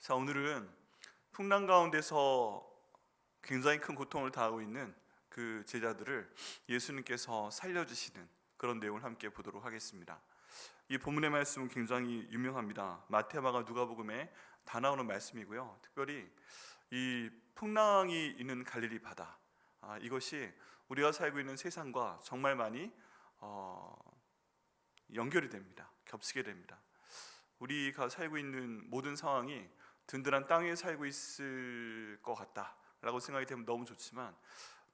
자, 오늘은 풍랑 가운데서 굉장히 큰 고통을 당하고 있는 그 제자들을 예수님께서 살려주시는 그런 내용을 함께 보도록 하겠습니다. 이 본문의 말씀은 굉장히 유명합니다. 마태, 마가, 누가복음에 다 나오는 말씀이고요. 특별히 이 풍랑이 있는 갈릴리 바다, 이것이 우리가 살고 있는 세상과 정말 많이 연결이 됩니다. 겹치게 됩니다. 우리가 살고 있는 모든 상황이 든든한 땅에 살고 있을 것 같다라고 생각이 되면 너무 좋지만,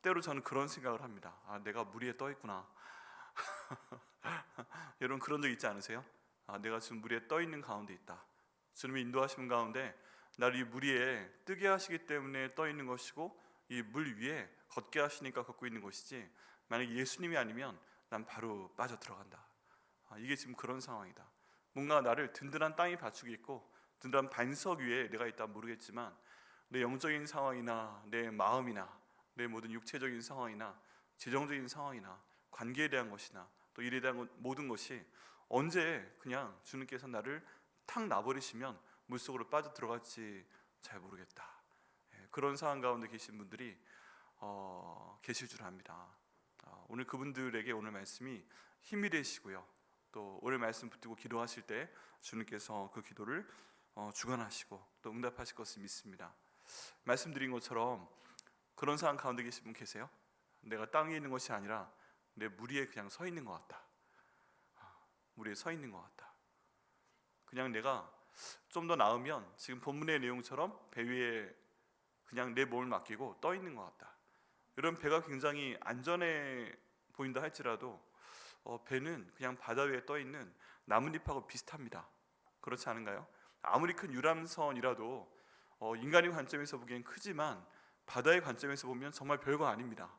때로 저는 그런 생각을 합니다. 내가 물 위에 떠 있구나. 여러분 그런 적 있지 않으세요? 내가 지금 물 위에 떠 있는 가운데 있다. 주님이 인도하시는 가운데 나를 이 물 위에 뜨게 하시기 때문에 떠 있는 것이고, 이 물 위에 걷게 하시니까 걷고 있는 것이지, 만약 예수님이 아니면 난 바로 빠져 들어간다. 이게 지금 그런 상황이다. 뭔가 나를 든든한 땅이 받치고 있고 든든한 반석 위에 내가 있다 모르겠지만, 내 영적인 상황이나 내 마음이나 내 모든 육체적인 상황이나 재정적인 상황이나 관계에 대한 것이나 또 일에 대한 모든 것이 언제 그냥 주님께서 나를 탁 놔버리시면 물속으로 빠져 들어갈지 잘 모르겠다. 그런 상황 가운데 계신 분들이 계실 줄 압니다. 오늘 그분들에게 오늘 말씀이 힘이 되시고요, 또 오늘 말씀 붙들고 기도하실 때 주님께서 그 기도를 주관하시고 또 응답하실 것을 믿습니다. 말씀드린 것처럼 그런 상황 가운데 계신 분 계세요? 내가 땅 위에 있는 것이 아니라 내 물 위에 그냥 서 있는 것 같다. 물 위에 서 있는 것 같다. 그냥 내가 좀 더 나으면 지금 본문의 내용처럼 배 위에 그냥 내 몸을 맡기고 떠 있는 것 같다. 이런 배가 굉장히 안전해 보인다 할지라도 배는 그냥 바다 위에 떠 있는 나뭇잎하고 비슷합니다. 그렇지 않은가요? 아무리 큰 유람선이라도 인간의 관점에서 보기엔 크지만 바다의 관점에서 보면 정말 별거 아닙니다.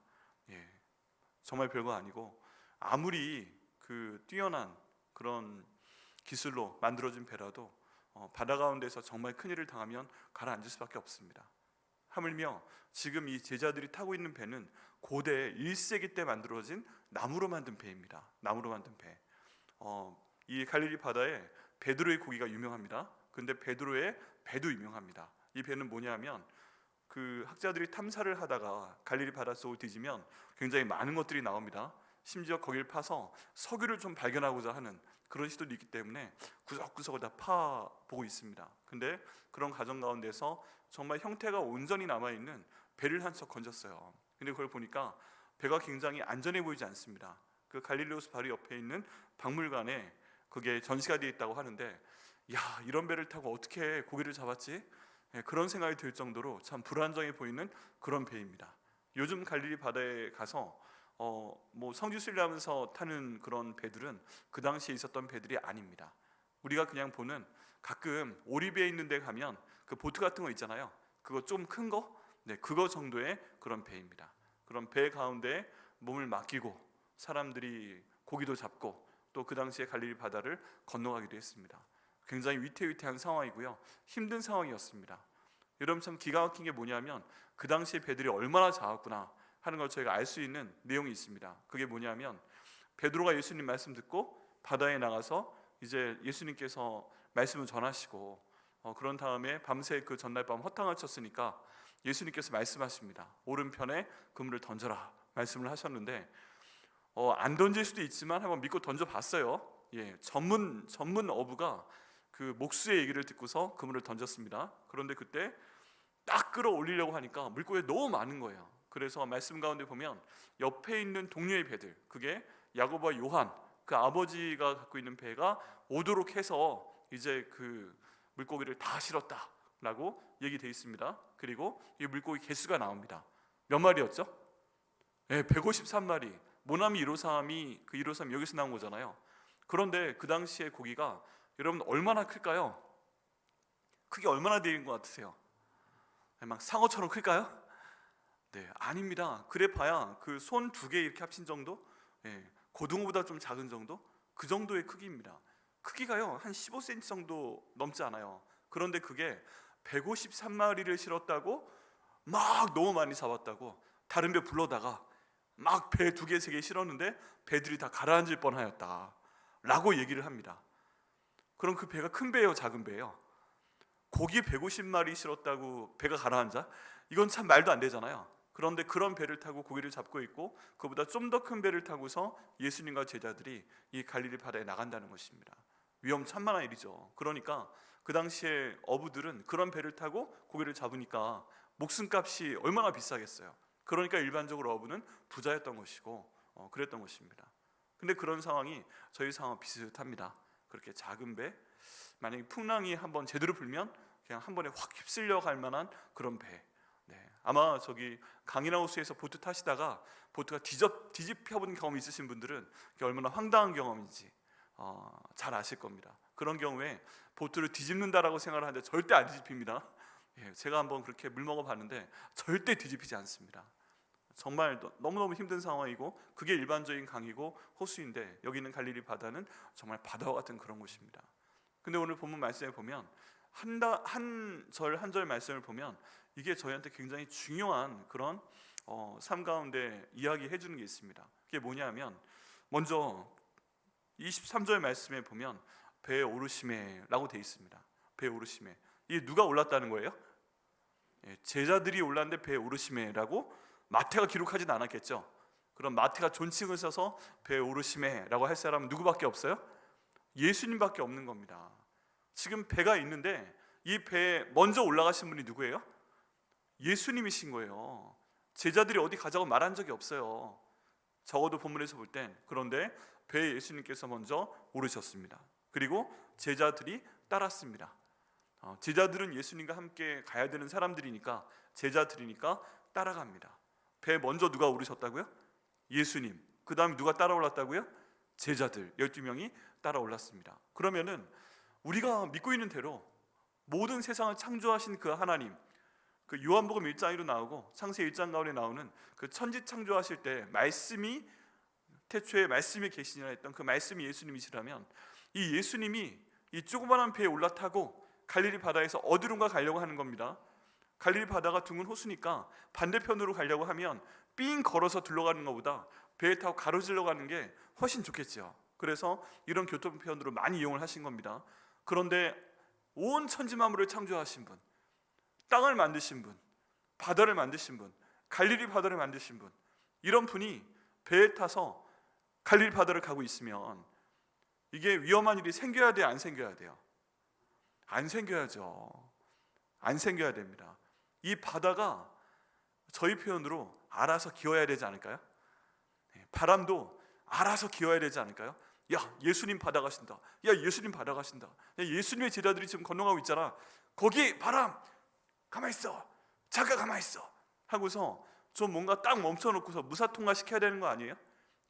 정말 별거 아니고, 아무리 그 뛰어난 그런 기술로 만들어진 배라도 바다 가운데서 정말 큰일을 당하면 가라앉을 수밖에 없습니다. 하물며 지금 이 제자들이 타고 있는 배는 고대 1세기 때 만들어진 나무로 만든 배입니다. 나무로 만든 배. 이 갈릴리 바다에 베드로의 고기가 유명합니다. 근데 베드로의 배도 유명합니다. 이 배는 뭐냐면, 그 학자들이 탐사를 하다가 갈릴리 바닷속을 뒤지면 굉장히 많은 것들이 나옵니다. 심지어 거기를 파서 석유를 좀 발견하고자 하는 그런 시도도 있기 때문에 구석구석을 다 파보고 있습니다. 근데 그런 과정 가운데서 정말 형태가 온전히 남아있는 배를 한 척 건졌어요. 근데 그걸 보니까 배가 굉장히 안전해 보이지 않습니다. 그 갈릴리호수 바로 옆에 있는 박물관에 그게 전시가 되어 있다고 하는데, 야, 이런 배를 타고 어떻게 고기를 잡았지? 그런 생각이 들 정도로 참 불안정해 보이는 그런 배입니다. 요즘 갈릴리 바다에 가서 성지 순례하면서 타는 그런 배들은 그 당시에 있었던 배들이 아닙니다. 우리가 그냥 보는, 가끔 오리배에 있는 데 가면 그 보트 같은 거 있잖아요. 그거 좀 큰 거? 그거 정도의 그런 배입니다. 그런 배 가운데 몸을 맡기고 사람들이 고기도 잡고 또 그 당시에 갈릴리 바다를 건너가기도 했습니다. 굉장히 위태위태한 상황이고요, 힘든 상황이었습니다. 여러분 참 기가 막힌 게 뭐냐면, 그 당시에 배들이 얼마나 작았구나 하는 걸 저희가 알 수 있는 내용이 있습니다. 그게 뭐냐면, 베드로가 예수님 말씀 듣고 바다에 나가서 이제 예수님께서 말씀을 전하시고 그런 다음에 밤새 그 전날 밤 허탕을 쳤으니까 예수님께서 말씀하십니다. 오른편에 그물을 던져라 말씀을 하셨는데, 안 던질 수도 있지만 한번 믿고 던져봤어요. 전문 어부가 그 목수의 얘기를 듣고서 그물을 던졌습니다. 그런데 그때 딱 끌어올리려고 하니까 물고기가 너무 많은 거예요. 그래서 말씀 가운데 보면 옆에 있는 동료의 배들, 그게 야고보와 요한, 그 아버지가 갖고 있는 배가 오도록 해서 이제 그 물고기를 다 실었다라고 얘기되어 있습니다. 그리고 이 물고기 개수가 나옵니다. 몇 마리였죠? 153마리. 모나미 153이 그 153 여기서 나온 거잖아요. 그런데 그 당시에 고기가 여러분 얼마나 클까요? 크기 얼마나 되는 것 같으세요? 막 상어처럼 클까요? 아닙니다. 그래 봐야 그 손 두 개 이렇게 합친 정도? 고등어보다 좀 작은 정도? 그 정도의 크기입니다. 크기가요 한 15cm 정도 넘지 않아요. 그런데 그게 153마리를 실었다고, 막 너무 많이 잡았다고 다른 배 불러다가 막 배 두 개, 세 개 실었는데 배들이 다 가라앉을 뻔하였다 라고 얘기를 합니다. 그럼 그 배가 큰 배예요, 작은 배예요? 고기 150마리 실었다고 배가 가라앉아? 이건 참 말도 안 되잖아요. 그런데 그런 배를 타고 고기를 잡고 있고 그보다 좀 더 큰 배를 타고서 예수님과 제자들이 이 갈릴리 바다에 나간다는 것입니다. 위험천만한 일이죠. 그러니까 그 당시에 어부들은 그런 배를 타고 고기를 잡으니까 목숨값이 얼마나 비싸겠어요. 그러니까 일반적으로 어부는 부자였던 것이고 그랬던 것입니다. 근데 그런 상황이 저희 상황 비슷합니다. 그렇게 작은 배, 만약에 풍랑이 한번 제대로 불면 그냥 한 번에 확 휩쓸려 갈 만한 그런 배. 네, 아마 저기 강이나 호수에서 보트 타시다가 보트가 뒤집혀본 경험이 있으신 분들은 그게 얼마나 황당한 경험인지 잘 아실 겁니다. 그런 경우에 보트를 뒤집는다라고 생각을 하는데 절대 안 뒤집힙니다. 예, 제가 한번 그렇게 물 먹어봤는데 절대 뒤집히지 않습니다. 정말 너무너무 힘든 상황이고 그게 일반적인 강이고 호수인데 여기는 갈릴리 바다는 정말 바다와 같은 그런 곳입니다. 근데 오늘 본문 말씀에 보면 한 절 말씀을 보면 이게 저희한테 굉장히 중요한 그런 삶 가운데 이야기해 주는 게 있습니다. 그게 뭐냐면 먼저 23절 말씀에 보면 배에 오르시매라고 되어 있습니다. 배에 오르시매. 이게 누가 올랐다는 거예요? 제자들이 올랐는데 배에 오르시매라고 마태가 기록하진 않았겠죠. 그럼 마태가 존칭을 써서 배에 오르시매라고 할 사람은 누구밖에 없어요? 예수님밖에 없는 겁니다. 지금 배가 있는데 이 배에 먼저 올라가신 분이 누구예요? 예수님이신 거예요. 제자들이 어디 가자고 말한 적이 없어요. 적어도 본문에서 볼 땐. 그런데 배에 예수님께서 먼저 오르셨습니다. 그리고 제자들이 따랐습니다. 제자들은 예수님과 함께 가야 되는 사람들이니까, 제자들이니까 따라갑니다. 배에 먼저 누가 오르셨다고요? 예수님. 그 다음에 누가 따라 올랐다고요? 제자들 12명이 따라 올랐습니다. 그러면은 우리가 믿고 있는 대로 모든 세상을 창조하신 그 하나님, 그 요한복음 1장으로 나오고 창세 1장 가운데 나오는 그 천지 창조하실 때 말씀이 태초에 말씀이 계시니라 했던 그 말씀이 예수님이시라면 이 예수님이 이 조그마한 배에 올라타고 갈릴리 바다에서 어디론가 가려고 하는 겁니다. 갈릴리 바다가 둥근 호수니까 반대편으로 가려고 하면 삥 걸어서 둘러가는 것보다 배에 타고 가로질러 가는 게 훨씬 좋겠죠. 그래서 이런 교통편으로 많이 이용을 하신 겁니다. 그런데 온 천지만물을 창조하신 분, 땅을 만드신 분, 바다를 만드신 분, 갈릴리 바다를 만드신 분, 이런 분이 배에 타서 갈릴리 바다를 가고 있으면 이게 위험한 일이 생겨야 돼요? 안 생겨야 돼요? 안 생겨야죠. 안 생겨야 됩니다. 이 바다가 저희 표현으로 알아서 기어야 되지 않을까요? 바람도 알아서 기어야 되지 않을까요? 야, 예수님 바다 가신다. 야, 예수님 바다 가신다. 야, 예수님의 제자들이 지금 건너가고 있잖아. 거기 바람 가만히 있어. 잠깐 가만히 있어. 하고서 좀 뭔가 딱 멈춰놓고서 무사통과 시켜야 되는 거 아니에요?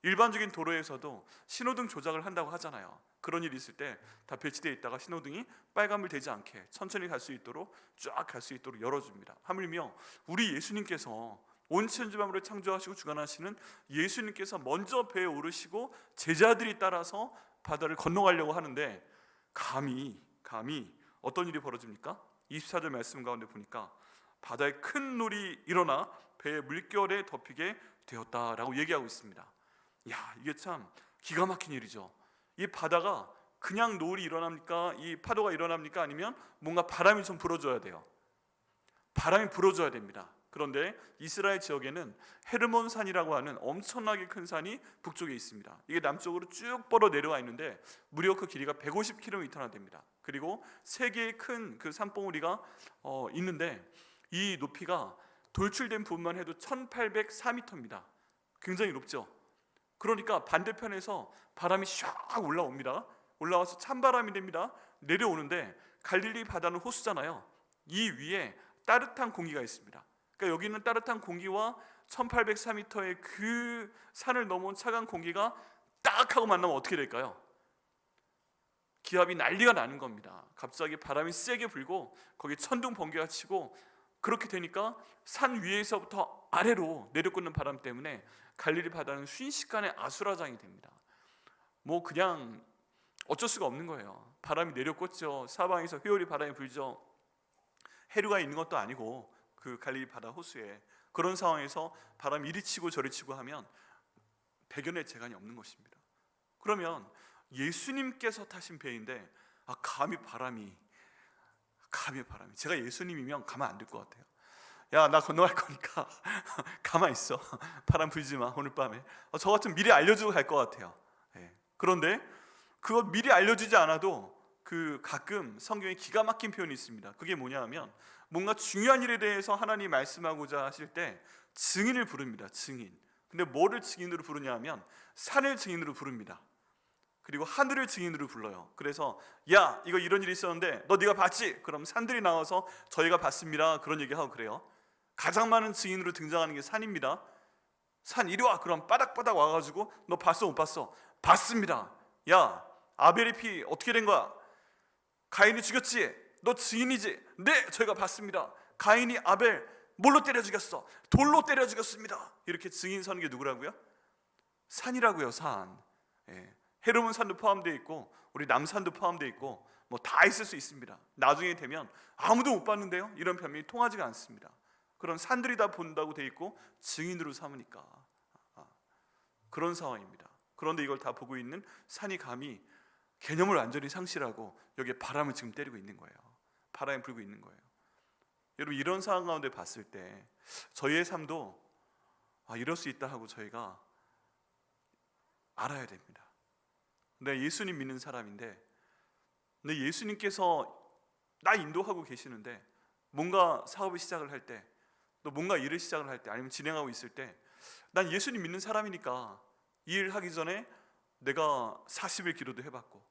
일반적인 도로에서도 신호등 조작을 한다고 하잖아요. 그런 일이 있을 때 다 배치되어 있다가 신호등이 빨간불 되지 않게 천천히 갈 수 있도록 쫙 갈 수 있도록 열어줍니다. 하물며 우리 예수님께서 온 천지만물을 창조하시고 주관하시는 예수님께서 먼저 배에 오르시고 제자들이 따라서 바다를 건너가려고 하는데 감히 어떤 일이 벌어집니까? 24절 말씀 가운데 보니까 바다에 큰 놀이 일어나 배의 물결에 덮이게 되었다라고 얘기하고 있습니다. 야, 이게 참 기가 막힌 일이죠. 이 바다가 그냥 노을이 일어납니까? 이 파도가 일어납니까? 아니면 뭔가 바람이 좀 불어줘야 돼요. 바람이 불어줘야 됩니다. 그런데 이스라엘 지역에는 헤르몬산이라고 하는 엄청나게 큰 산이 북쪽에 있습니다. 이게 남쪽으로 쭉 뻗어 내려와 있는데 무려 그 길이가 150km나 됩니다. 그리고 세 개의 큰 그 산봉우리가 있는데 이 높이가 돌출된 부분만 해도 1804m입니다. 굉장히 높죠. 그러니까 반대편에서 바람이 샥 올라옵니다. 올라와서 찬바람이 됩니다. 내려오는데 갈릴리 바다는 호수잖아요. 이 위에 따뜻한 공기가 있습니다. 그러니까 여기는 따뜻한 공기와 1804m의 그 산을 넘어온 차가운 공기가 딱 하고 만나면 어떻게 될까요? 기압이 난리가 나는 겁니다. 갑자기 바람이 세게 불고 거기 천둥 번개가 치고 그렇게 되니까 산 위에서부터 아래로 내려꽂는 바람 때문에 갈릴리 바다는 순식간에 아수라장이 됩니다. 뭐 그냥 어쩔 수가 없는 거예요. 바람이 내려꽂죠. 사방에서 회오리 바람이 불죠. 해류가 있는 것도 아니고 그 갈릴리 바다 호수에 그런 상황에서 바람이 이리 치고 저리 치고 하면 배견의 재간이 없는 것입니다. 그러면 예수님께서 타신 배인데 감히 바람이 감의 바람이. 제가 예수님이면 가만 안 둘 것 같아요. 야, 나 건너갈 거니까 가만 있어. 바람 불지 마 오늘 밤에. 저 같으면 미리 알려주고 갈 것 같아요. 그런데 그거 미리 알려주지 않아도 가끔 성경에 기가 막힌 표현이 있습니다. 그게 뭐냐 하면 뭔가 중요한 일에 대해서 하나님이 말씀하고자 하실 때 증인을 부릅니다. 증인. 근데 뭐를 증인으로 부르냐 하면 산을 증인으로 부릅니다. 그리고 하늘을 증인으로 불러요. 그래서 야, 이거 이런 일이 있었는데 너 네가 봤지? 그럼 산들이 나와서 저희가 봤습니다. 그런 얘기하고 그래요. 가장 많은 증인으로 등장하는 게 산입니다. 산 이리 와. 그럼 바닥바닥 와가지고 너 봤어 못 봤어? 봤습니다. 야, 아벨의 피 어떻게 된 거야? 가인이 죽였지? 너 증인이지? 네, 저희가 봤습니다. 가인이 아벨 뭘로 때려 죽였어? 돌로 때려 죽였습니다. 이렇게 증인 서는 게 누구라고요? 산이라고요. 산. 헤르몬 산도 포함되어 있고 우리 남산도 포함되어 있고 뭐 다 있을 수 있습니다. 나중에 되면 아무도 못 봤는데요, 이런 변명이 통하지가 않습니다. 그런 산들이 다 본다고 되어 있고 증인으로 삼으니까 그런 상황입니다. 그런데 이걸 다 보고 있는 산이 감히 개념을 완전히 상실하고 여기에 바람을 지금 때리고 있는 거예요. 바람이 불고 있는 거예요. 여러분, 이런 상황 가운데 봤을 때 저희의 삶도 이럴 수 있다 하고 저희가 알아야 됩니다. 내가 예수님 믿는 사람인데, 근데 예수님께서 나 인도하고 계시는데 뭔가 사업을 시작을 할 때, 또 뭔가 일을 시작을 할 때, 아니면 진행하고 있을 때 난 예수님 믿는 사람이니까 이 일 하기 전에 내가 40일 기도도 해봤고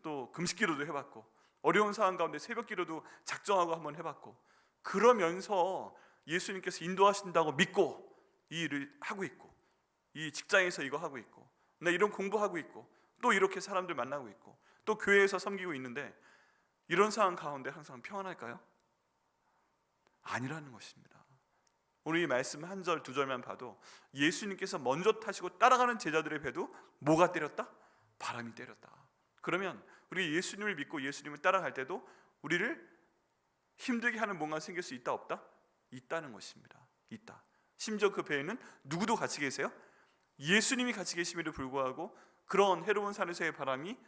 또 금식 기도도 해봤고 어려운 상황 가운데 새벽 기도도 작정하고 한번 해봤고, 그러면서 예수님께서 인도하신다고 믿고 이 일을 하고 있고, 이 직장에서 이거 하고 있고, 나 이런 공부하고 있고, 또 이렇게 사람들 만나고 있고, 또 교회에서 섬기고 있는데 이런 상황 가운데 항상 평안할까요? 아니라는 것입니다. 오늘 이 말씀 한 절 두 절만 봐도 예수님께서 먼저 타시고 따라가는 제자들의 배도 뭐가 때렸다? 바람이 때렸다. 그러면 우리 예수님을 믿고 예수님을 따라갈 때도 우리를 힘들게 하는 뭔가 생길 수 있다 없다? 있다는 것입니다. 있다. 심지어 그 배에는 누구도 같이 계세요? 예수님이 같이 계심에도 불구하고 그런 해로운 산에서의 바람이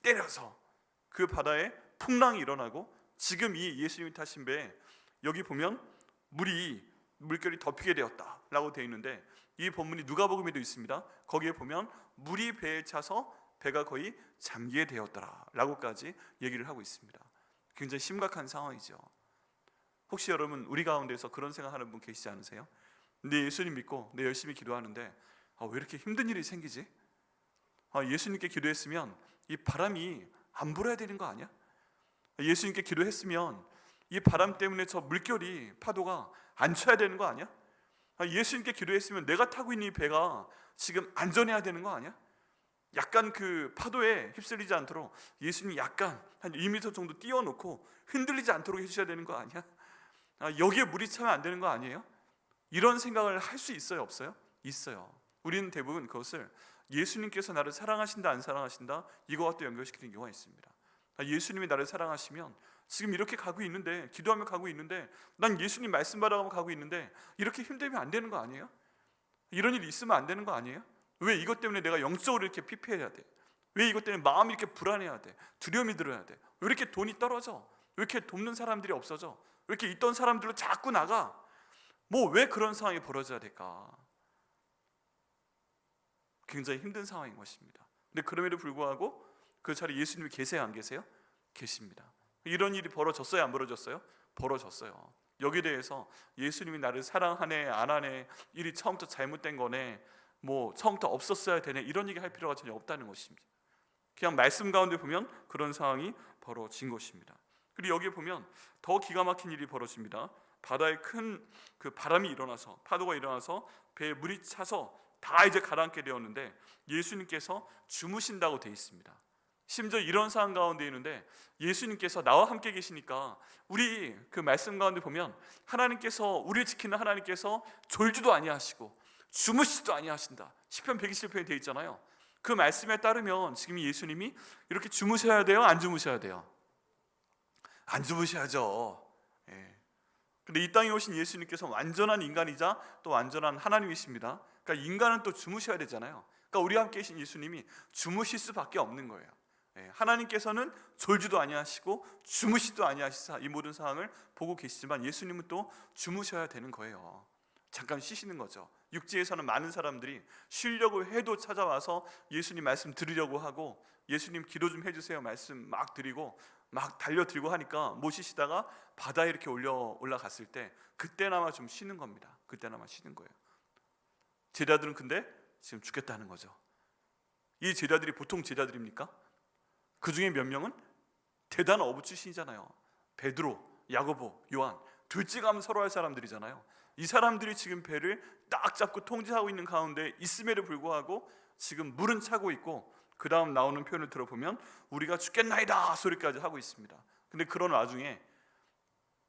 때려서 그 바다에 풍랑이 일어나고, 지금 이 예수님이 타신 배에 여기 보면 물결이 덮이게 되었다라고 되어 있는데, 이 본문이 누가복음에도 있습니다. 거기에 보면 물이 배에 차서 배가 거의 잠기게 되었더라라고까지 얘기를 하고 있습니다. 굉장히 심각한 상황이죠. 혹시 여러분 우리 가운데서 그런 생각하는 분 계시지 않으세요? 내 예수님 믿고 내 열심히 기도하는데 왜 이렇게 힘든 일이 생기지? 예수님께 기도했으면 이 바람이 안 불어야 되는 거 아니야? 예수님께 기도했으면 이 바람 때문에 저 물결이 파도가 안 쳐야 되는 거 아니야? 예수님께 기도했으면 내가 타고 있는 이 배가 지금 안전해야 되는 거 아니야? 약간 그 파도에 휩쓸리지 않도록 예수님이 약간 한 2m 정도 띄워놓고 흔들리지 않도록 해주셔야 되는 거 아니야? 여기에 물이 차면 안 되는 거 아니에요? 이런 생각을 할 수 있어요, 없어요? 있어요. 우리는 대부분 그것을 예수님께서 나를 사랑하신다 안 사랑하신다 이거와 또 연결시키는 경우가 있습니다. 예수님이 나를 사랑하시면 지금 이렇게 가고 있는데, 기도하며 가고 있는데, 난 예수님 말씀 받아가며 가고 있는데 이렇게 힘들면 안 되는 거 아니에요? 이런 일이 있으면 안 되는 거 아니에요? 왜 이것 때문에 내가 영적으로 이렇게 피폐해야 돼? 왜 이것 때문에 마음이 이렇게 불안해야 돼? 두려움이 들어야 돼? 왜 이렇게 돈이 떨어져? 왜 이렇게 돕는 사람들이 없어져? 왜 이렇게 있던 사람들로 자꾸 나가? 왜 그런 상황이 벌어져야 될까? 굉장히 힘든 상황인 것입니다. 근데 그럼에도 불구하고 그 자리에 예수님이 계세요, 안 계세요? 계십니다. 이런 일이 벌어졌어요, 안 벌어졌어요? 벌어졌어요. 여기에 대해서 예수님이 나를 사랑하네 안 하네, 일이 처음부터 잘못된 거네, 처음부터 없었어야 되네, 이런 얘기 할 필요가 전혀 없다는 것입니다. 그냥 말씀 가운데 보면 그런 상황이 벌어진 것입니다. 그리고 여기에 보면 더 기가 막힌 일이 벌어집니다. 바다에 큰 그 바람이 일어나서, 파도가 일어나서 배에 물이 차서 다 이제 가라앉게 되었는데 예수님께서 주무신다고 되어 있습니다. 심지어 이런 상황 가운데 있는데 예수님께서 나와 함께 계시니까, 우리 그 말씀 가운데 보면 하나님께서, 우리를 지키는 하나님께서 졸지도 아니하시고 주무시지도 아니하신다, 시편 127편에 되어 있잖아요. 그 말씀에 따르면 지금 예수님이 이렇게 주무셔야 돼요, 안 주무셔야 돼요? 안 주무셔야죠. 근데 이 땅에 오신 예수님께서 완전한 인간이자 또 완전한 하나님이십니다. 그러니까 인간은 또 주무셔야 되잖아요. 그러니까 우리와 함께 계신 예수님이 주무실 수밖에 없는 거예요. 하나님께서는 졸지도 아니하시고 주무시도 아니하시사 이 모든 상황을 보고 계시지만 예수님은 또 주무셔야 되는 거예요. 잠깐 쉬시는 거죠. 육지에서는 많은 사람들이 쉬려고 해도 찾아와서 예수님 말씀 들으려고 하고, 예수님 기도 좀 해주세요 말씀 막 드리고 막 달려들고 하니까 못 쉬시다가 바다에 이렇게 올라갔을 때 그때나마 좀 쉬는 겁니다. 그때나마 쉬는 거예요. 제자들은 근데 지금 죽겠다는 거죠. 이 제자들이 보통 제자들입니까? 그 중에 몇 명은 대단한 어부 출신이잖아요. 베드로, 야고보, 요한, 둘째가면 서로 할 사람들이잖아요. 이 사람들이 지금 배를 딱 잡고 통제하고 있는 가운데 있음에도 불구하고 지금 물은 차고 있고, 그 다음 나오는 표현을 들어보면 우리가 죽겠나이다 소리까지 하고 있습니다. 근데 그런 와중에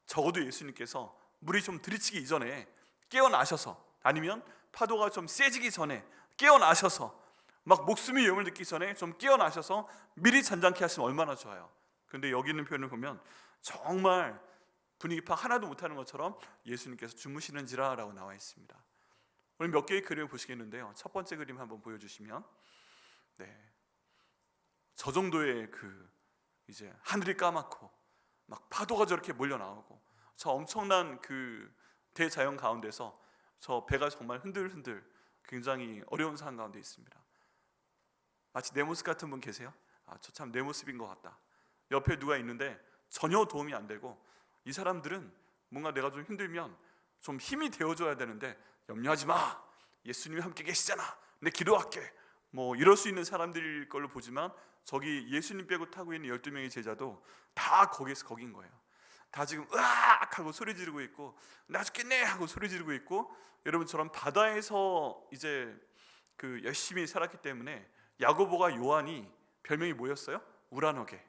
적어도 예수님께서 물이 좀 들이치기 이전에 깨어나셔서, 아니면 파도가 좀 세지기 전에 깨어나셔서, 막 목숨의 위험을 느끼기 전에 좀 깨어나셔서 미리 잔잔케 하시면 얼마나 좋아요. 근데 여기 있는 표현을 보면 정말 분위기 파악 하나도 못하는 것처럼 예수님께서 주무시는지라 라고 나와 있습니다. 오늘 몇 개의 그림을 보시겠는데요, 첫 번째 그림 한번 보여주시면, 저 정도의 이제 하늘이 까맣고 막 파도가 저렇게 몰려 나오고, 저 엄청난 그 대자연 가운데서 저 배가 정말 흔들흔들 굉장히 어려운 상황 가운데 있습니다. 마치 내 모습 같은 분 계세요? 저 참 내 모습인 것 같다. 옆에 누가 있는데 전혀 도움이 안 되고, 이 사람들은 뭔가 내가 좀 힘들면 좀 힘이 되어줘야 되는데 염려하지 마, 예수님이 함께 계시잖아, 내 기도할게, 뭐 이럴 수 있는 사람들일 걸로 보지만, 저기 예수님 빼고 타고 있는 12명의 제자도 다 거기에서 거긴 거예요. 다 지금 으악 하고 소리 지르고 있고, 나 죽겠네 하고 소리 지르고 있고, 여러분처럼 바다에서 이제 열심히 살았기 때문에 야고보가 요한이 별명이 뭐였어요? 우라노게,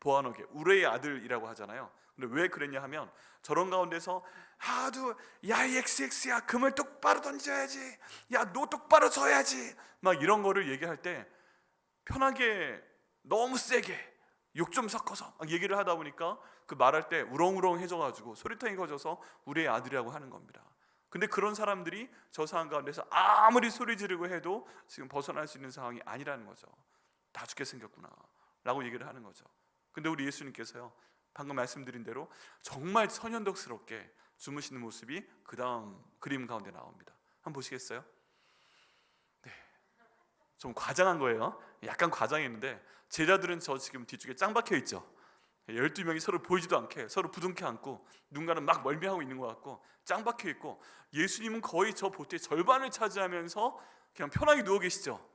보아노게, 우레의 아들이라고 하잖아요. 근데 왜 그랬냐 하면, 저런 가운데서 하도 야 XX야 금을 똑바로 던져야지, 야 너 똑바로 져야지, 막 이런 거를 얘기할 때 편하게 너무 세게 욕 좀 섞어서 막 얘기를 하다 보니까 그 말할 때 우렁우렁해져가지고 소리통이 커져서 우리의 아들이라고 하는 겁니다. 근데 그런 사람들이 저 상황 가운데서 아무리 소리 지르고 해도 지금 벗어날 수 있는 상황이 아니라는 거죠. 다 죽게 생겼구나 라고 얘기를 하는 거죠. 근데 우리 예수님께서요, 방금 말씀드린 대로 정말 선연덕스럽게 주무시는 모습이 그 다음 그림 가운데 나옵니다. 한번 보시겠어요? 좀 과장한 거예요. 약간 과장했는데 제자들은 저 지금 뒤쪽에 짱 박혀 있죠. 12명이 서로 보이지도 않게 서로 부둥켜 안고, 누군가는 막 멀미하고 있는 것 같고 짱 박혀 있고, 예수님은 거의 저 보트의 절반을 차지하면서 그냥 편하게 누워 계시죠.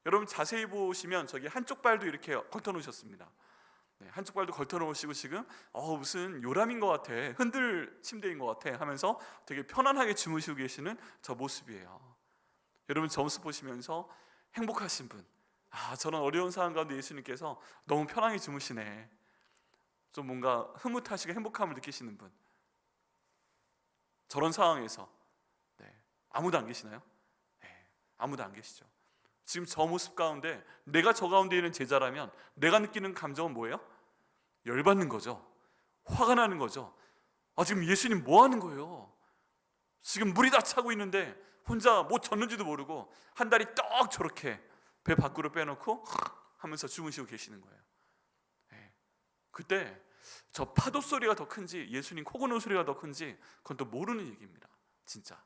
여러분 자세히 보시면 저기 한쪽 발도 이렇게 걸터 놓으셨습니다. 한쪽 발도 걸터 놓으시고 지금 무슨 요람인 것 같아, 흔들 침대인 것 같아 하면서 되게 편안하게 주무시고 계시는 저 모습이에요. 여러분 저 모습 보시면서 행복하신 분, 저런 어려운 상황 가운데 예수님께서 너무 편하게 주무시네, 좀 뭔가 흐뭇하시고 행복함을 느끼시는 분, 저런 상황에서 아무도 안 계시나요? 아무도 안 계시죠. 지금 저 모습 가운데 내가 저 가운데 있는 제자라면 내가 느끼는 감정은 뭐예요? 열받는 거죠. 화가 나는 거죠. 지금 예수님 뭐 하는 거예요? 지금 물이 다 차고 있는데 혼자 뭐 졌는지도 모르고 한 다리 떡 저렇게 배 밖으로 빼놓고 하면서 주무시고 계시는 거예요. 그때 저 파도 소리가 더 큰지 예수님 코 고는 소리가 더 큰지 그건 또 모르는 얘기입니다. 진짜.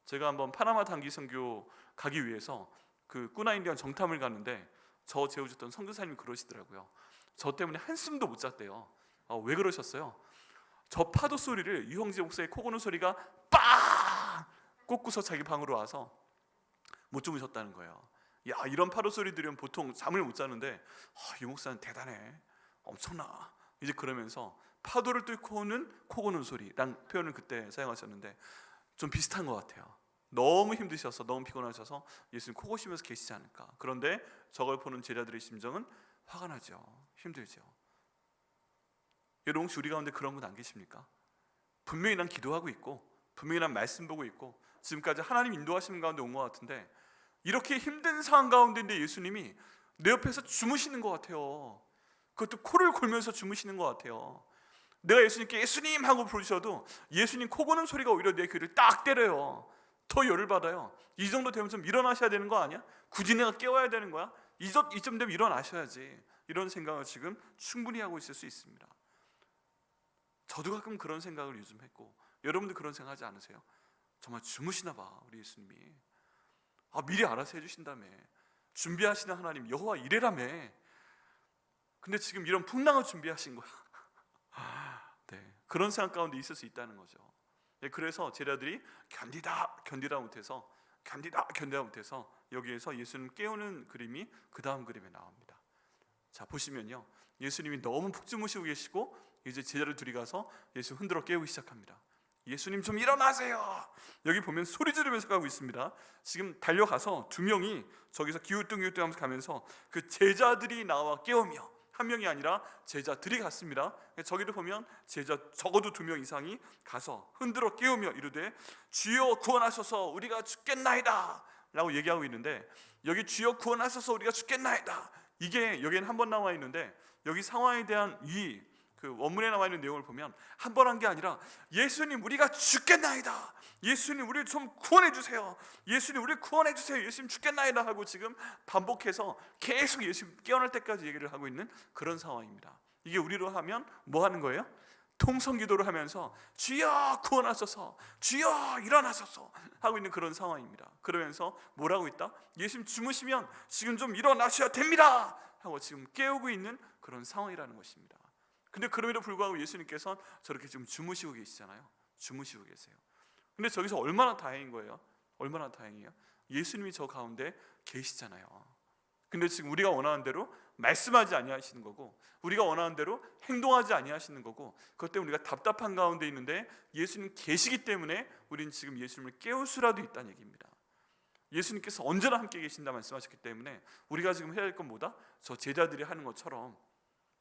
제가 한번 파나마 단기 선교 가기 위해서 그 꾸나인디안 정탐을 갔는데 저 재워줬던 선교사님이 그러시더라고요. 저 때문에 한숨도 못 잤대요. 왜 그러셨어요? 저 파도 소리를 유형재 목사의 코 고는 소리가 빵 꽂고서 자기 방으로 와서 못 주무셨다는 거예요. 야, 이런 파도 소리 들으면 보통 잠을 못 자는데 이 목사는 대단해, 엄청나, 이제 그러면서 파도를 뚫고 오는 코 고는 소리란 표현을 그때 사용하셨는데 좀 비슷한 것 같아요. 너무 힘드셔서 너무 피곤하셔서 예수님 코 고시면서 계시지 않을까. 그런데 저걸 보는 제자들의 심정은 화가 나죠. 힘들죠. 여러분 혹시 우리 가운데 그런 분 안 계십니까? 분명히 난 기도하고 있고 분명히 난 말씀 보고 있고 지금까지 하나님 인도하시는 가운데 온 것 같은데 이렇게 힘든 상황 가운데인데 예수님이 내 옆에서 주무시는 것 같아요. 그것도 코를 골면서 주무시는 것 같아요. 내가 예수님께 예수님 하고 부르셔도 예수님 코 고는 소리가 오히려 내 귀를 딱 때려요. 더 열을 받아요. 이 정도 되면 좀 일어나셔야 되는 거 아니야? 굳이 내가 깨워야 되는 거야? 이쯤 되면 일어나셔야지, 이런 생각을 지금 충분히 하고 있을 수 있습니다. 저도 가끔 그런 생각을 요즘 했고, 여러분도 그런 생각하지 않으세요? 정말 주무시나 봐 우리 예수님이. 미리 알아서 해주신다며, 준비하시는 하나님 여호와 이레라며. 근데 지금 이런 풍랑을 준비하신 거야. 네, 그런 생각 가운데 있을 수 있다는 거죠. 네, 그래서 제자들이 견디다 못해서 여기에서 예수님 깨우는 그림이 그 다음 그림에 나옵니다. 자, 보시면요, 예수님이 너무 푹 주무시고 계시고 이제 제자들 둘이 가서 예수 흔들어 깨우기 시작합니다. 예수님 좀 일어나세요. 여기 보면 소리 지르면서 가고 있습니다. 지금 달려가서 두 명이 저기서 기우뚱기우뚱하면서 가면서 그 제자들이 나와 깨우며, 한 명이 아니라 제자들이 갔습니다. 저기도 보면 제자 적어도 2명 이상이 가서 흔들어 깨우며 이르되 주여 구원하소서 우리가 죽겠나이다 라고 얘기하고 있는데, 여기 주여 구원하소서 우리가 죽겠나이다, 이게 여기에는 한 번 나와 있는데, 여기 상황에 대한 그 원문에 나와 있는 내용을 보면 한 번 한 게 아니라 예수님 우리가 죽겠나이다, 예수님 우리를 좀 구원해 주세요, 예수님 우리를 구원해 주세요, 예수님 죽겠나이다 하고 지금 반복해서 계속 예수님 깨어날 때까지 얘기를 하고 있는 그런 상황입니다. 이게 우리로 하면 뭐 하는 거예요? 통성기도를 하면서 주여 구원하소서, 주여 일어나소서 하고 있는 그런 상황입니다. 그러면서 뭐라고 있다? 예수님 주무시면 지금 좀 일어나셔야 됩니다 하고 지금 깨우고 있는 그런 상황이라는 것입니다. 근데 그럼에도 불구하고 예수님께서는 저렇게 지금 주무시고 계시잖아요. 주무시고 계세요. 근데 저기서 얼마나 다행인 거예요? 얼마나 다행이에요? 예수님이 저 가운데 계시잖아요. 근데 지금 우리가 원하는 대로 말씀하지 아니하시는 거고, 우리가 원하는 대로 행동하지 아니하시는 거고, 그것 때문에 우리가 답답한 가운데 있는데 예수님 계시기 때문에 우리는 지금 예수님을 깨울 수라도 있다는 얘기입니다. 예수님께서 언제나 함께 계신다 말씀하셨기 때문에 우리가 지금 해야 할 건 뭐다? 저 제자들이 하는 것처럼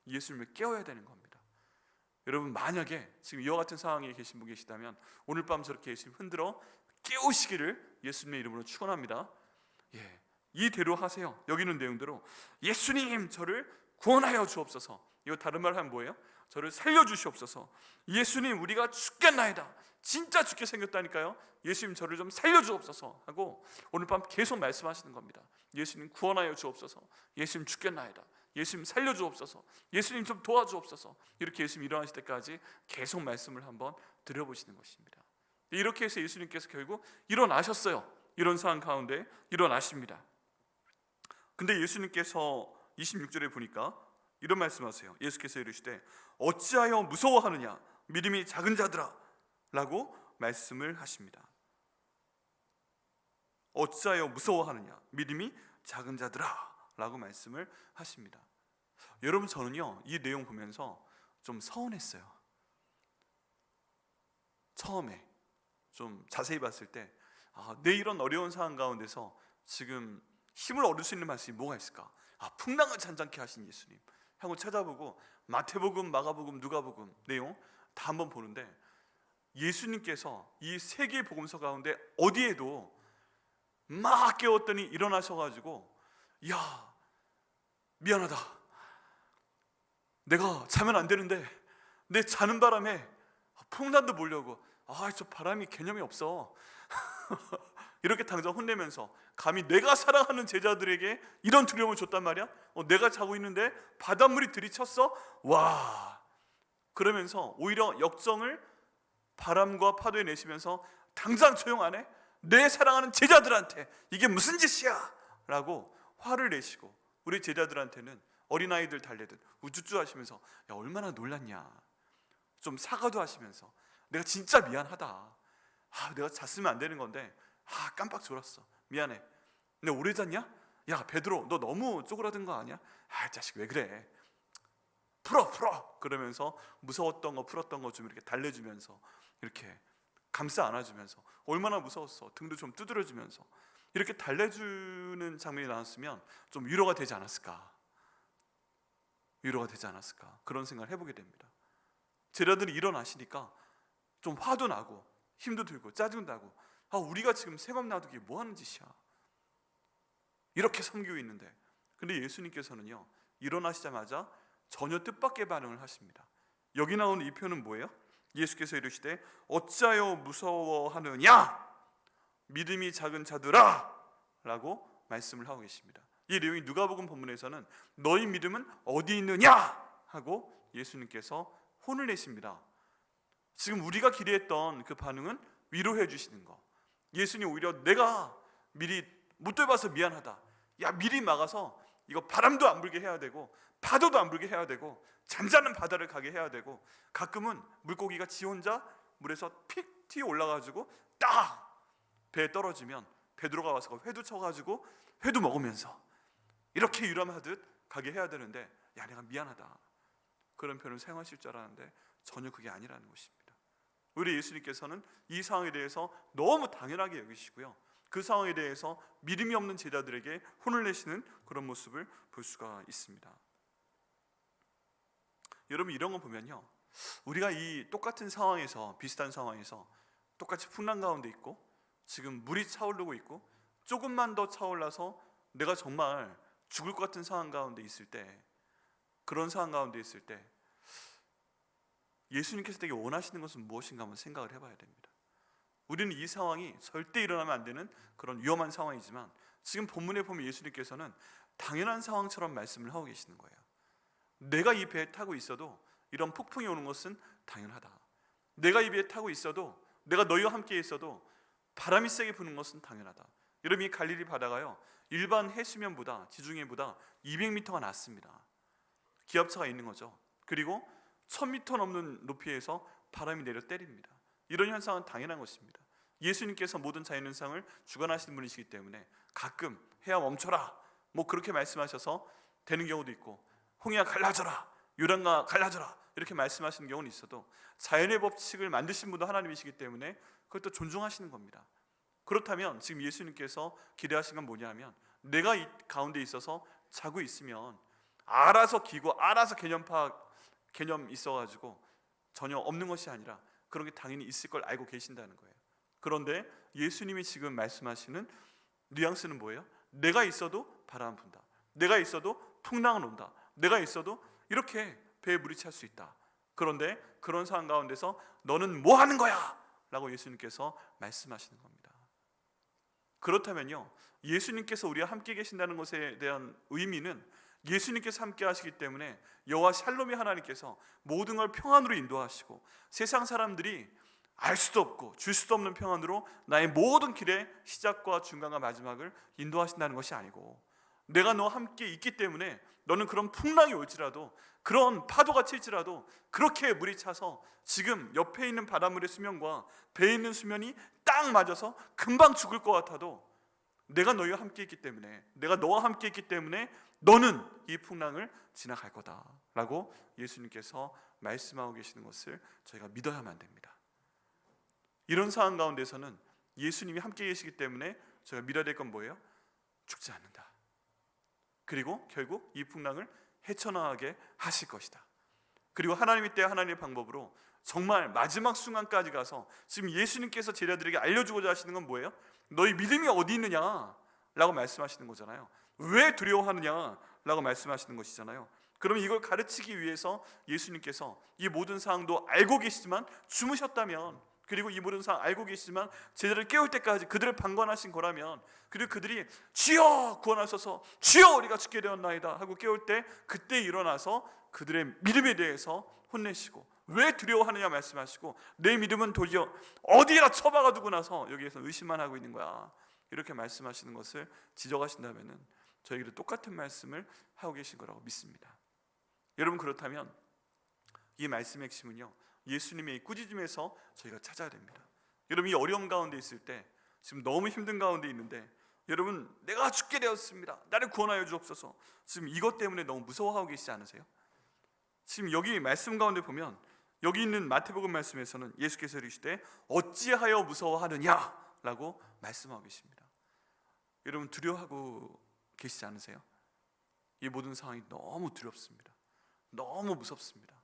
예수님을 깨워야 되는 겁니다. 여러분, 만약에 지금 이와 같은 상황에 계신 분 계시다면 오늘 밤 저렇게 예수님 흔들어 깨우시기를 예수님의 이름으로 축원합니다. 이대로 하세요. 여기 있는 내용대로 예수님 저를 구원하여 주옵소서. 이거 다른 말 하면 뭐예요? 저를 살려주시옵소서. 예수님 우리가 죽겠나이다, 진짜 죽게 생겼다니까요, 예수님 저를 좀 살려주옵소서 하고 오늘 밤 계속 말씀하시는 겁니다. 예수님 구원하여 주옵소서, 예수님 죽겠나이다, 예수님 살려주옵소서, 예수님 좀 도와주옵소서, 이렇게 예수님 일어나실 때까지 계속 말씀을 한번 드려보시는 것입니다. 이렇게 해서 예수님께서 결국 일어나셨어요. 이런 상황 가운데 일어나십니다. 근데 예수님께서 26절에 보니까 이런 말씀하세요. 예수께서 이르시되 어찌하여 무서워하느냐 믿음이 작은 자들아 라고 말씀을 하십니다. 어찌하여 무서워하느냐 믿음이 작은 자들아 라고 말씀을 하십니다. 여러분, 저는요 이 내용 보면서 좀 서운했어요. 처음에 좀 자세히 봤을 때 내 이런 어려운 상황 가운데서 지금 힘을 얻을 수 있는 말씀이 뭐가 있을까? 풍랑을 잔잔케 하신 예수님 하고 찾아보고 마태복음, 마가복음, 누가복음 내용 다 한번 보는데, 예수님께서 이 세 개의 복음서 가운데 어디에도 막 깨웠더니 일어나셔가지고 야 미안하다, 내가 자면 안 되는데 내 자는 바람에 풍랑도 몰려오고 저 바람이 개념이 없어 이렇게 당장 혼내면서 감히 내가 사랑하는 제자들에게 이런 두려움을 줬단 말이야? 내가 자고 있는데 바닷물이 들이쳤어? 와, 그러면서 오히려 역정을 바람과 파도에 내시면서 당장 조용 안 해? 내 사랑하는 제자들한테 이게 무슨 짓이야? 라고 화를 내시고, 우리 제자들한테는 어린아이들 달래듯 우쭈쭈 하시면서 야 얼마나 놀랐냐, 좀 사과도 하시면서 내가 진짜 미안하다, 내가 잤으면 안 되는 건데 깜빡 졸았어, 미안해. 근데 오래 잤냐? 야 베드로 너 너무 쪼그라든 거 아니야? 자식 왜 그래, 풀어 그러면서 무서웠던 거 풀었던 거 좀 이렇게 달래주면서 이렇게 감싸 안아주면서 얼마나 무서웠어 등도 좀 두드려주면서 이렇게 달래주는 장면이 나왔으면 좀 위로가 되지 않았을까, 그런 생각을 해보게 됩니다. 제자들이 일어나시니까 좀 화도 나고 힘도 들고 짜증도 나고 우리가 지금 생업 놔두기 뭐 하는 짓이야, 이렇게 섬기고 있는데. 근데 예수님께서는요 일어나시자마자 전혀 뜻밖의 반응을 하십니다. 여기 나오는 이 표현은 뭐예요? 예수께서 이르시되 어찌하여 무서워하느냐 믿음이 작은 자들아 라고 말씀을 하고 계십니다. 이 내용이 누가복음 본문에서는 너희 믿음은 어디 있느냐 하고 예수님께서 혼을 내십니다. 지금 우리가 기대했던 그 반응은 위로해 주시는 거. 예수님 오히려 내가 미리 못 돌봐서 미안하다. 야, 미리 막아서 이거 바람도 안 불게 해야 되고 파도도 안 불게 해야 되고 잔잔한 바다를 가게 해야 되고 가끔은 물고기가 지 혼자 물에서 픽 튀어 올라가지고 딱 배에 떨어지면 베드로가 와서 회도 쳐가지고 회도 먹으면서 이렇게 유람하듯 가게 해야 되는데 야, 내가 미안하다. 그런 표현을 사용하실 줄 알았는데 전혀 그게 아니라는 것입니다. 우리 예수님께서는 이 상황에 대해서 너무 당연하게 여기시고요, 그 상황에 대해서 믿음이 없는 제자들에게 혼을 내시는 그런 모습을 볼 수가 있습니다. 여러분, 이런 거 보면요, 우리가 이 똑같은 상황에서, 비슷한 상황에서 똑같이 풍랑 가운데 있고 지금 물이 차오르고 있고 조금만 더 차올라서 내가 정말 죽을 것 같은 상황 가운데 있을 때, 그런 상황 가운데 있을 때 예수님께서 되게 원하시는 것은 무엇인가 한번 생각을 해봐야 됩니다. 우리는 이 상황이 절대 일어나면 안 되는 그런 위험한 상황이지만 지금 본문에 보면 예수님께서는 당연한 상황처럼 말씀을 하고 계시는 거예요. 내가 이 배에 타고 있어도 이런 폭풍이 오는 것은 당연하다. 내가 이 배에 타고 있어도, 내가 너희와 함께 있어도 바람이 세게 부는 것은 당연하다. 여러분, 이 갈릴리 바다가요, 일반 해수면보다, 지중해보다 200m가 낮습니다. 기압차가 있는 거죠. 그리고 1000m 넘는 높이에서 바람이 내려 때립니다. 이런 현상은 당연한 것입니다. 예수님께서 모든 자연현상을 주관하시는 분이시기 때문에 가끔 해야 멈춰라 뭐 그렇게 말씀하셔서 되는 경우도 있고, 홍해가 갈라져라, 요단강 갈라져라 이렇게 말씀하시는 경우는 있어도 자연의 법칙을 만드신 분도 하나님이시기 때문에 그걸 또 존중하시는 겁니다. 그렇다면 지금 예수님께서 기대하신 건 뭐냐면, 내가 이 가운데 있어서 자고 있으면 알아서 기고 알아서 개념 있어가지고 전혀 없는 것이 아니라 그런 게 당연히 있을 걸 알고 계신다는 거예요. 그런데 예수님이 지금 말씀하시는 뉘앙스는 뭐예요? 내가 있어도 바람 분다, 내가 있어도 풍랑은 온다, 내가 있어도 이렇게 배에 물이 찰 수 있다. 그런데 그런 상황 가운데서 너는 뭐 하는 거야? 라고 예수님께서 말씀하시는 겁니다. 그렇다면요, 예수님께서 우리와 함께 계신다는 것에 대한 의미는 예수님께서 함께 하시기 때문에 여호와 샬롬의 하나님께서 모든 걸 평안으로 인도하시고 세상 사람들이 알 수도 없고 줄 수도 없는 평안으로 나의 모든 길의 시작과 중간과 마지막을 인도하신다는 것이 아니고, 내가 너와 함께 있기 때문에 너는 그런 풍랑이 올지라도, 그런 파도가 칠지라도 그렇게 물이 차서 지금 옆에 있는 바닷물의 수면과 배에 있는 수면이 딱 맞아서 금방 죽을 것 같아도 내가 너희와 함께 있기 때문에, 내가 너와 함께 있기 때문에 너는 이 풍랑을 지나갈 거다 라고 예수님께서 말씀하고 계시는 것을 저희가 믿어야만 됩니다. 이런 상황 가운데서는 예수님이 함께 계시기 때문에 저희가 믿어야 될 건 뭐예요? 죽지 않는다. 그리고 결국 이 풍랑을 헤쳐나가게 하실 것이다. 그리고 하나님의 때와 하나님의 방법으로 정말 마지막 순간까지 가서, 지금 예수님께서 제자들에게 알려주고자 하시는 건 뭐예요? 너희 믿음이 어디 있느냐 라고 말씀하시는 거잖아요. 왜 두려워하느냐 라고 말씀하시는 것이잖아요. 그러면 이걸 가르치기 위해서 예수님께서 이 모든 상황도 알고 계시지만 주무셨다면, 그리고 이 모든 상황 알고 계시지만 제자를 깨울 때까지 그들을 방관하신 거라면, 그리고 그들이 주여 구원하소서, 주여 우리가 죽게 되었나이다 하고 깨울 때 그때 일어나서 그들의 믿음에 대해서 혼내시고, 왜 두려워하느냐 말씀하시고, 내 믿음은 도리어 어디에다 처박아 두고 나서 여기에서 의심만 하고 있는 거야 이렇게 말씀하시는 것을 지적하신다면 저에게도 똑같은 말씀을 하고 계신 거라고 믿습니다. 여러분, 그렇다면 이 말씀의 핵심은요, 예수님의 이 꾸짖음에서 저희가 찾아야 됩니다. 여러분, 이 어려움 가운데 있을 때, 지금 너무 힘든 가운데 있는데, 여러분 내가 죽게 되었습니다, 나를 구원하여 주옵소서, 지금 이것 때문에 너무 무서워하고 계시지 않으세요? 지금 여기 말씀 가운데 보면, 여기 있는 마태복음 말씀에서는 예수께서 이르시되 어찌하여 무서워하느냐 라고 말씀하고 계십니다. 여러분, 두려워하고 계시지 않으세요? 이 모든 상황이 너무 두렵습니다. 너무 무섭습니다.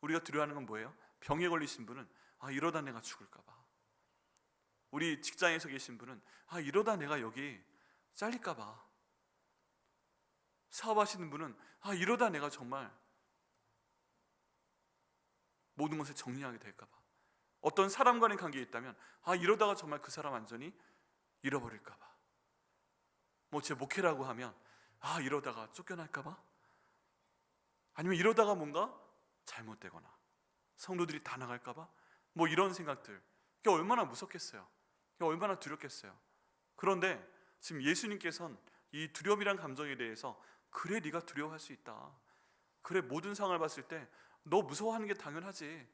우리가 두려워하는 건 뭐예요? 병에 걸리신 분은 이러다 내가 죽을까 봐. 우리 직장에서 계신 분은 이러다 내가 여기 잘릴까 봐. 사업하시는 분은 이러다 내가 정말 모든 것을 정리하게 될까 봐. 어떤 사람 간의 관계에 있다면 이러다가 정말 그 사람 완전히 잃어버릴까 봐. 뭐 제 목회라고 하면 이러다가 쫓겨날까 봐? 아니면 이러다가 뭔가 잘못되거나 성도들이 다 나갈까 봐? 뭐 이런 생각들, 그게 얼마나 무섭겠어요. 그게 얼마나 두렵겠어요. 그런데 지금 예수님께서는 이 두려움이란 감정에 대해서 그래, 네가 두려워할 수 있다. 그래, 모든 상황을 봤을 때 너 무서워하는 게 당연하지.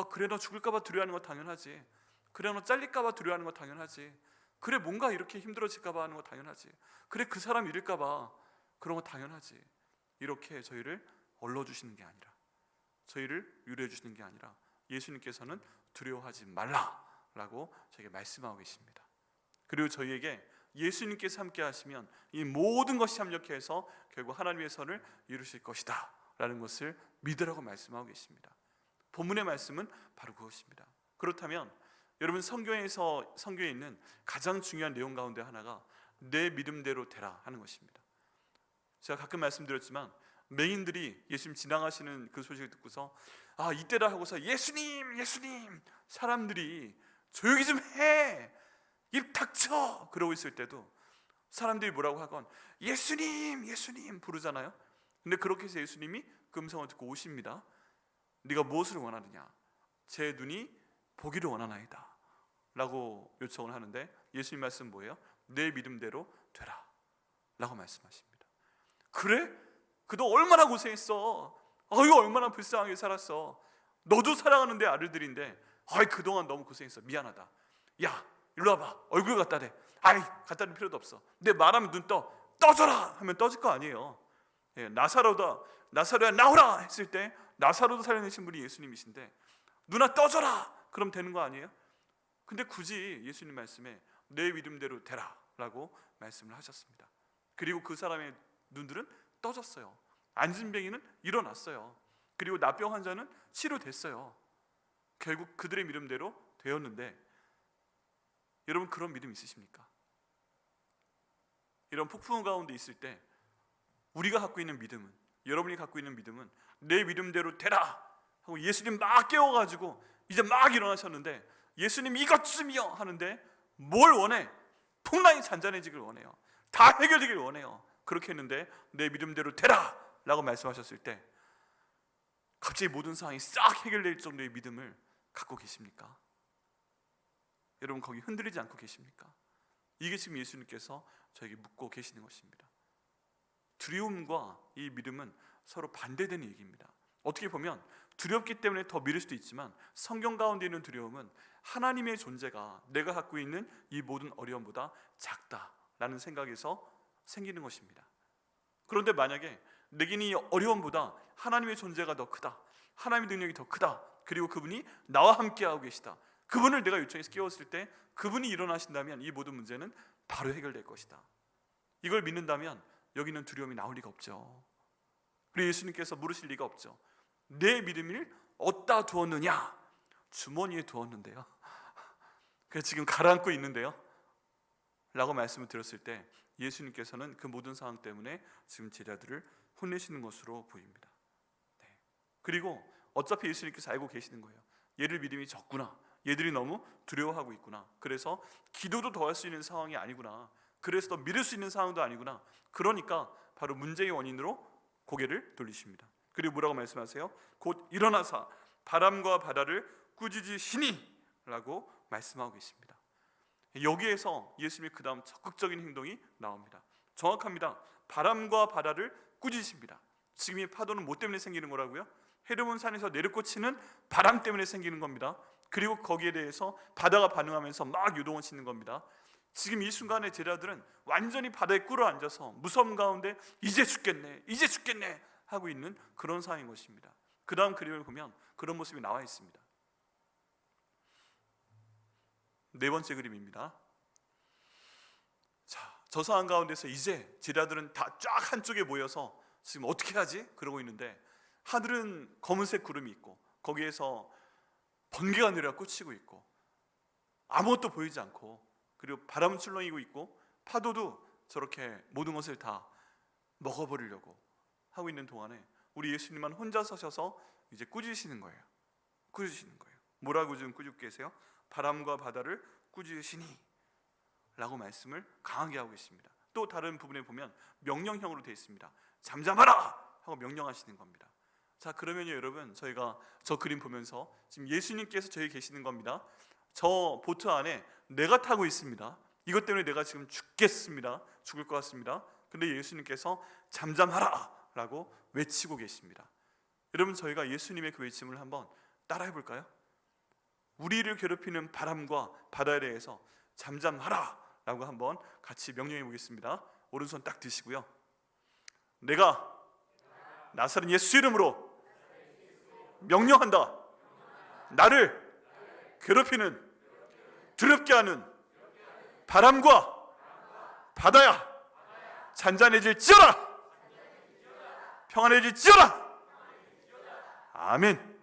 그래, 너 죽을까 봐 두려워하는 거 당연하지. 그래, 너 잘릴까 봐 두려워하는 거 당연하지. 그래, 뭔가 이렇게 힘들어질까 봐 하는 거 당연하지. 그래, 그 사람 잃을까 봐 그런 거 당연하지. 이렇게 저희를 얼러주시는 게 아니라, 저희를 위로해 주시는 게 아니라 예수님께서는 두려워하지 말라라고 저에게 말씀하고 계십니다. 그리고 저희에게 예수님께서 함께 하시면 이 모든 것이 합력해서 결국 하나님의 선을 이루실 것이다 라는 것을 믿으라고 말씀하고 계십니다. 본문의 말씀은 바로 그것입니다. 그렇다면 여러분, 성경에 있는 가장 중요한 내용 가운데 하나가 내 믿음대로 되라 하는 것입니다. 제가 가끔 말씀드렸지만 맹인들이 예수님 지나가시는 그 소식을 듣고서 이때다 하고서 예수님 사람들이 조용히 좀 해, 입 닥쳐 그러고 있을 때도 사람들이 뭐라고 하건 예수님 부르잖아요. 근데 그렇게 해서 예수님이 그 음성을 듣고 오십니다. 네가 무엇을 원하느냐? 제 눈이 보기를 원하나이다 라고 요청을 하는데 예수님 말씀 뭐예요? 내 믿음대로 되라 라고 말씀하십니다. 그래? 그도 얼마나 고생했어. 이거 얼마나 불쌍하게 살았어. 너도 사랑하는 내 아들들인데 그동안 너무 고생했어. 미안하다. 야, 일로 와봐. 얼굴 갖다 대. 갖다 댈 필요도 없어. 내 말하면 눈 떠져라 하면 떠질 거 아니에요. 나사로야 나오라 했을 때 나사로도 살려내신 분이 예수님이신데 누나 떠져라 그럼 되는 거 아니에요? 근데 굳이 예수님 말씀에 내 믿음대로 되라 라고 말씀을 하셨습니다. 그리고 그 사람의 눈들은 떠졌어요. 안진뱅이는 일어났어요. 그리고 나병 환자는 치료됐어요. 결국 그들의 믿음대로 되었는데, 여러분 그런 믿음 있으십니까? 이런 폭풍 가운데 있을 때 우리가 갖고 있는 믿음은, 여러분이 갖고 있는 믿음은 내 믿음대로 되라 하고 예수님 막 깨워가지고 이제 막 일어나셨는데 예수님 이것쯤이요 하는데 뭘 원해? 풍랑이 잔잔해지길 원해요. 다 해결되길 원해요. 그렇게 했는데 내 믿음대로 되라 라고 말씀하셨을 때 갑자기 모든 상황이 싹 해결될 정도의 믿음을 갖고 계십니까? 여러분 거기 흔들리지 않고 계십니까? 이게 지금 예수님께서 저에게 묻고 계시는 것입니다. 두려움과 이 믿음은 서로 반대되는 얘기입니다. 어떻게 보면 두렵기 때문에 더 믿을 수도 있지만 성경 가운데 있는 두려움은 하나님의 존재가 내가 갖고 있는 이 모든 어려움보다 작다라는 생각에서 생기는 것입니다. 그런데 만약에 내게는 이 어려움보다 하나님의 존재가 더 크다, 하나님의 능력이 더 크다, 그리고 그분이 나와 함께하고 계시다, 그분을 내가 요청해서 깨웠을 때 그분이 일어나신다면 이 모든 문제는 바로 해결될 것이다. 이걸 믿는다면 여기는 두려움이 나올 리가 없죠. 그리고 예수님께서 물으실 리가 없죠. 내 믿음을 어디다 두었느냐? 주머니에 두었는데요. 그래서 지금 가라앉고 있는데요 라고 말씀을 드렸을 때 예수님께서는 그 모든 상황 때문에 지금 제자들을 혼내시는 것으로 보입니다. 그리고 어차피 예수님께서 알고 계시는 거예요. 얘들 믿음이 적구나, 얘들이 너무 두려워하고 있구나, 그래서 기도도 더 할 수 있는 상황이 아니구나, 그래서 더 믿을 수 있는 상황도 아니구나. 그러니까 바로 문제의 원인으로 고개를 돌리십니다. 그리고 뭐라고 말씀하세요? 곧 일어나사 바람과 바다를 꾸짖으시니 라고 말씀하고 계십니다. 여기에서 예수님의 그 다음 적극적인 행동이 나옵니다. 정확합니다. 바람과 바다를 꾸짖으십니다. 지금 이 파도는 뭐 때문에 생기는 거라고요? 헤르몬 산에서 내리꽂히는 바람 때문에 생기는 겁니다. 그리고 거기에 대해서 바다가 반응하면서 막 요동을 치는 겁니다. 지금 이 순간에 제자들은 완전히 바다에 꿇어앉아서 무서움 가운데 이제 죽겠네 하고 있는 그런 상황인 것입니다. 그 다음 그림을 보면 그런 모습이 나와 있습니다. 네 번째 그림입니다. 자, 저 상황 가운데서 이제 제자들은 다 쫙 한쪽에 모여서 지금 어떻게 하지? 그러고 있는데 하늘은 검은색 구름이 있고 거기에서 번개가 내려 꽂히고 있고 아무것도 보이지 않고, 그리고 바람은 출렁이고 있고 파도도 저렇게 모든 것을 다 먹어버리려고 하고 있는 동안에 우리 예수님만 혼자 서셔서 이제 꾸짖으시는 거예요. 뭐라고 지금 꾸짖고 계세요? 바람과 바다를 꾸짖으시니 라고 말씀을 강하게 하고 계십니다. 또 다른 부분에 보면 명령형으로 되어 있습니다. 잠잠하라 하고 명령하시는 겁니다. 자, 그러면요 여러분, 저희가 저 그림 보면서 지금 예수님께서 저희 계시는 겁니다. 저 보트 안에 내가 타고 있습니다. 이것 때문에 내가 지금 죽겠습니다. 죽을 것 같습니다. 근데 예수님께서 잠잠하라 라고 외치고 계십니다. 여러분, 저희가 예수님의 그 외침을 한번 따라해 볼까요? 우리를 괴롭히는 바람과 바다에 대해서 잠잠하라 라고 한번 같이 명령해 보겠습니다. 오른손 딱 드시고요. 내가 나사렛 예수 이름으로 명령한다. 나를 괴롭히는, 두렵게 하는 바람과 바다야, 잔잔해질지어다. 평안해질지어다. 아멘.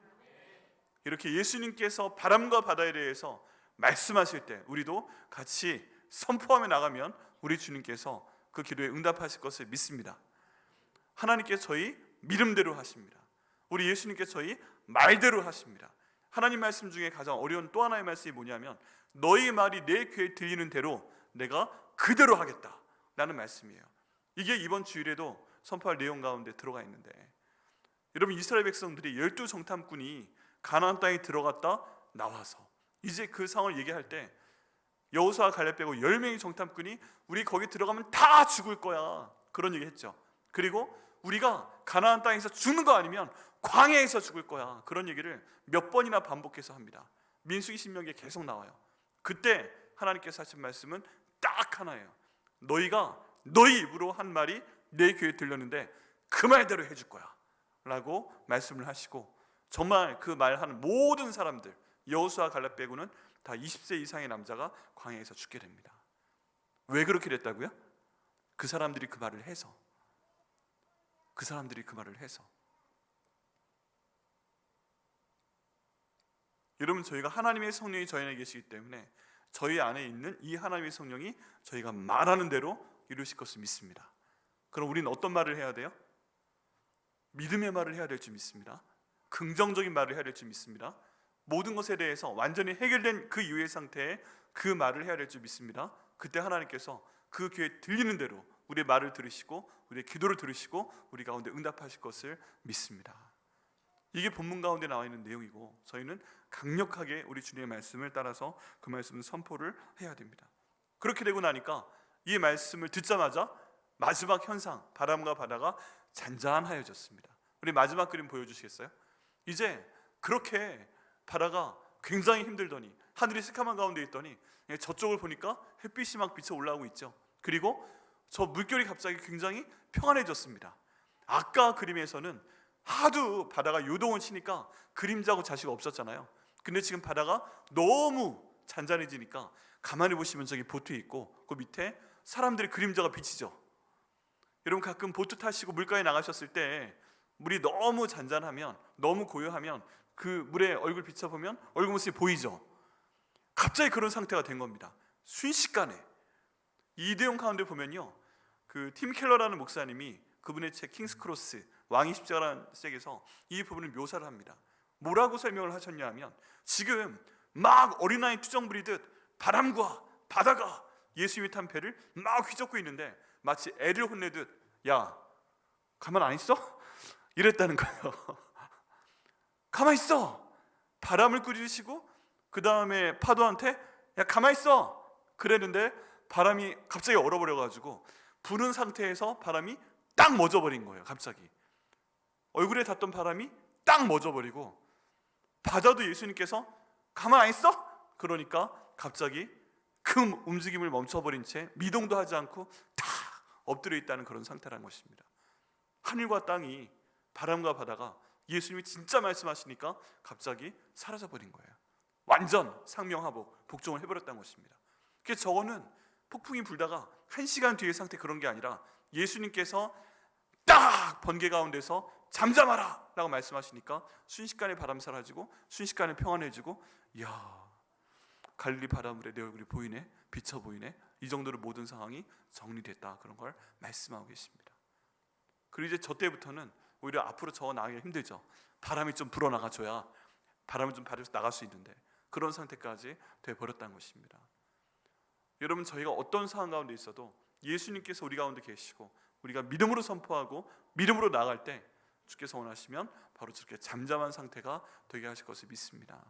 이렇게 예수님께서 바람과 바다에 대해서 말씀하실 때 우리도 같이 선포하며 나가면 우리 주님께서 그 기도에 응답하실 것을 믿습니다. 하나님께서 저희 믿음대로 하십니다. 우리 예수님께서 저희 말대로 하십니다. 하나님 말씀 중에 가장 어려운 또 하나의 말씀이 뭐냐면 너희 말이 내 귀에 들리는 대로 내가 그대로 하겠다 라는 말씀이에요. 이게 이번 주일에도 선포할 내용 가운데 들어가 있는데, 여러분, 이스라엘 백성들이 12정탐꾼이 가나안 땅에 들어갔다 나와서 이제 그 상황을 얘기할 때 여호수아 갈렙 빼고 10명의 정탐꾼이 우리 거기 들어가면 다 죽을 거야 그런 얘기 했죠. 그리고 우리가 가나안 땅에서 죽는 거 아니면 광야에서 죽을 거야 그런 얘기를 몇 번이나 반복해서 합니다. 민수기 신명기에 계속 나와요. 그때 하나님께서 하신 말씀은 딱 하나예요. 너희가 너희 입으로 한 말이 내 귀에 들렸는데 그 말대로 해줄 거야 라고 말씀을 하시고, 정말 그 말하는 모든 사람들 여호수아 갈렙 빼고는 다 20세 이상의 남자가 광야에서 죽게 됩니다. 왜 그렇게 됐다고요? 그 사람들이 그 말을 해서. 여러분, 저희가 하나님의 성령이 저희 안에 계시기 때문에 저희 안에 있는 이 하나님의 성령이 저희가 말하는 대로 이루실 것을 믿습니다. 그럼 우리는 어떤 말을 해야 돼요? 믿음의 말을 해야 될 줄 믿습니다. 긍정적인 말을 해야 될 줄 믿습니다. 모든 것에 대해서 완전히 해결된 그 이후의 상태에 그 말을 해야 될 줄 믿습니다. 그때 하나님께서 그 귀에 들리는 대로 우리의 말을 들으시고 우리의 기도를 들으시고 우리 가운데 응답하실 것을 믿습니다. 이게 본문 가운데 나와 있는 내용이고, 저희는 강력하게 우리 주님의 말씀을 따라서 그 말씀을 선포를 해야 됩니다. 그렇게 되고 나니까 이 말씀을 듣자마자 마지막 현상, 바람과 바다가 잔잔하여졌습니다. 우리 마지막 그림 보여주시겠어요? 이제 그렇게 바다가 굉장히 힘들더니 하늘이 새카만 가운데 있더니 저쪽을 보니까 햇빛이 막 비쳐 올라오고 있죠. 그리고 저 물결이 갑자기 굉장히 평안해졌습니다. 아까 그림에서는 하도 바다가 요동을 치니까 그림자고 자식 없었잖아요. 근데 지금 바다가 너무 잔잔해지니까 가만히 보시면 저기 보트에 있고 그 밑에 사람들의 그림자가 비치죠. 여러분, 가끔 보트 타시고 물가에 나가셨을 때 물이 너무 잔잔하면, 너무 고요하면 그 물에 얼굴 비춰보면 얼굴 모습이 보이죠. 갑자기 그런 상태가 된 겁니다. 순식간에. 이대용 가운데 보면요, 그 팀 켈러라는 목사님이 그분의 책 킹스 크로스, 왕의 십자가라는 책에서 이 부분을 묘사를 합니다. 뭐라고 설명을 하셨냐 하면, 지금 막 어린아이 투정 부리듯 바람과 바다가 예수님이 탄 배를 막 휘젓고 있는데 마치 애를 혼내듯 야, 가만 안 있어? 이랬다는 거예요. 가만 있어. 바람을 꾸짖으시고 그 다음에 파도한테 야, 가만 있어 그랬는데 바람이 갑자기 얼어버려가지고 부는 상태에서 바람이 딱 멎어버린 거예요. 갑자기 얼굴에 닿던 바람이 딱 멎어버리고, 바다도 예수님께서 가만 안 있어? 그러니까 갑자기 그 움직임을 멈춰버린 채 미동도 하지 않고 다 엎드려 있다는 그런 상태라는 것입니다. 하늘과 땅이, 바람과 바다가 예수님이 진짜 말씀하시니까 갑자기 사라져버린 거예요. 완전 상명하복, 복종을 해버렸다는 것입니다. 그래서 저거는 폭풍이 불다가 1시간 뒤의 상태 그런 게 아니라 예수님께서 딱 번개 가운데서 잠잠하라 라고 말씀하시니까 순식간에 바람 사라지고 순식간에 평안해지고, 이야, 갈릴리 바닷물에 내 얼굴이 보이네, 비쳐 보이네, 이 정도로 모든 상황이 정리됐다, 그런 걸 말씀하고 계십니다. 그리고 이제 저 때부터는 오히려 앞으로 저 나가기가 힘들죠. 바람이 좀 불어나가줘야 바람을 좀 받아서 나갈 수 있는데 그런 상태까지 돼버렸다는 것입니다. 여러분, 저희가 어떤 상황 가운데 있어도 예수님께서 우리 가운데 계시고 우리가 믿음으로 선포하고 믿음으로 나아갈 때 주께서 원하시면 바로 저렇게 잠잠한 상태가 되게 하실 것을 믿습니다.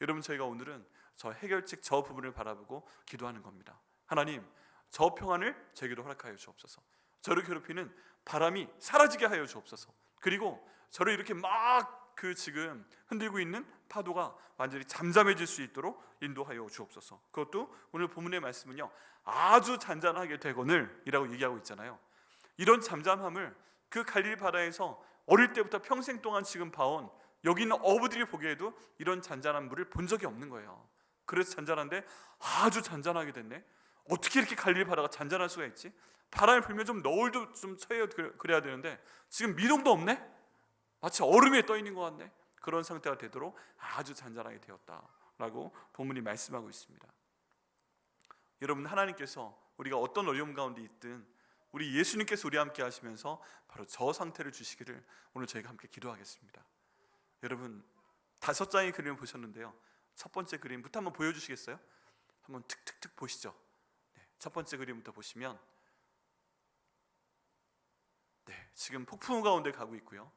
여러분, 저희가 오늘은 저 해결책 저 부분을 바라보고 기도하는 겁니다. 하나님, 저 평안을 저에게도 허락하여 주옵소서. 저를 괴롭히는 바람이 사라지게 하여 주옵소서. 그리고 저를 이렇게 막 지금 흔들고 있는 파도가 완전히 잠잠해질 수 있도록 인도하여 주옵소서. 그것도 오늘 본문의 말씀은요, 아주 잔잔하게 되거늘 이라고 얘기하고 있잖아요. 이런 잠잠함을 그 갈릴리 바다에서 어릴 때부터 평생 동안 지금 봐온 여기 있는 어부들이 보기에도 이런 잔잔한 물을 본 적이 없는 거예요. 그래서 잔잔한데 아주 잔잔하게 됐네. 어떻게 이렇게 갈릴리 바다가 잔잔할 수가 있지? 바람이 불면 좀 너울도 좀 쳐야 그래야 되는데 지금 미동도 없네? 마치 얼음 위에 떠 있는 것 같네. 그런 상태가 되도록 아주 잔잔하게 되었다라고 본문이 말씀하고 있습니다. 여러분, 하나님께서 우리가 어떤 어려움 가운데 있든 우리 예수님께서 우리와 함께 하시면서 바로 저 상태를 주시기를 오늘 저희가 함께 기도하겠습니다. 여러분, 5장의 그림을 보셨는데요, 첫 번째 그림부터 한번 보여주시겠어요? 한번 툭툭툭 보시죠. 첫 번째 그림부터 보시면 지금 폭풍 가운데 가고 있고요,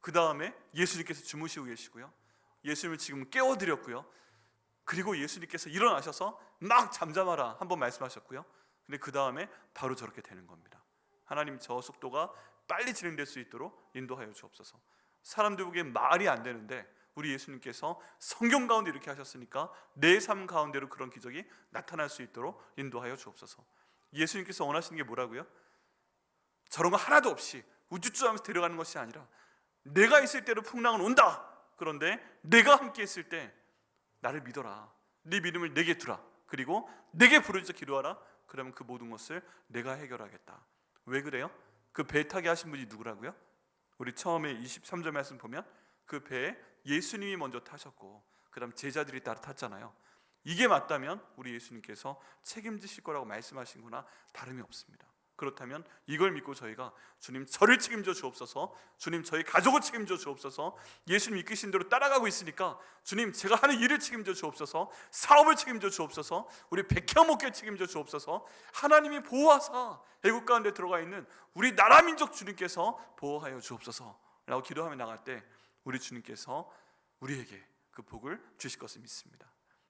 그 다음에 예수님께서 주무시고 계시고요, 예수님을 지금 깨워드렸고요, 그리고 예수님께서 일어나셔서 막 잠잠하라 한번 말씀하셨고요, 근데 그 다음에 바로 저렇게 되는 겁니다. 하나님, 저 속도가 빨리 진행될 수 있도록 인도하여 주옵소서. 사람들 보기엔 말이 안 되는데 우리 예수님께서 성경 가운데 이렇게 하셨으니까 내 삶 가운데로 그런 기적이 나타날 수 있도록 인도하여 주옵소서. 예수님께서 원하시는 게 뭐라고요? 저런 거 하나도 없이 우쭈쭈하면서 데려가는 것이 아니라 내가 있을 때로 풍랑은 온다. 그런데 내가 함께 있을 때 나를 믿어라. 네 믿음을 내게 두라. 그리고 내게 부르짖어 기도하라. 그러면 그 모든 것을 내가 해결하겠다. 왜 그래요? 그 배 타게 하신 분이 누구라고요? 우리 처음에 23절 말씀 보면 그 배에 예수님이 먼저 타셨고 그 다음 제자들이 따라 탔잖아요. 이게 맞다면 우리 예수님께서 책임지실 거라고 말씀하신 거나 다름이 없습니다. 그렇다면 이걸 믿고 저희가 주님, 저를 책임져 주옵소서, 주님, 저희 가족을 책임져 주옵소서, 예수님 이끄신 대로 따라가고 있으니까 주님, 제가 하는 일을 책임져 주옵소서, 사업을 책임져 주옵소서, 우리 백향목회 책임져 주옵소서, 하나님이 보호하사 애국 가운데 들어가 있는 우리 나라 민족 주님께서 보호하여 주옵소서 라고 기도하며 나갈 때 우리 주님께서 우리에게 그 복을 주실 것을 믿습니다.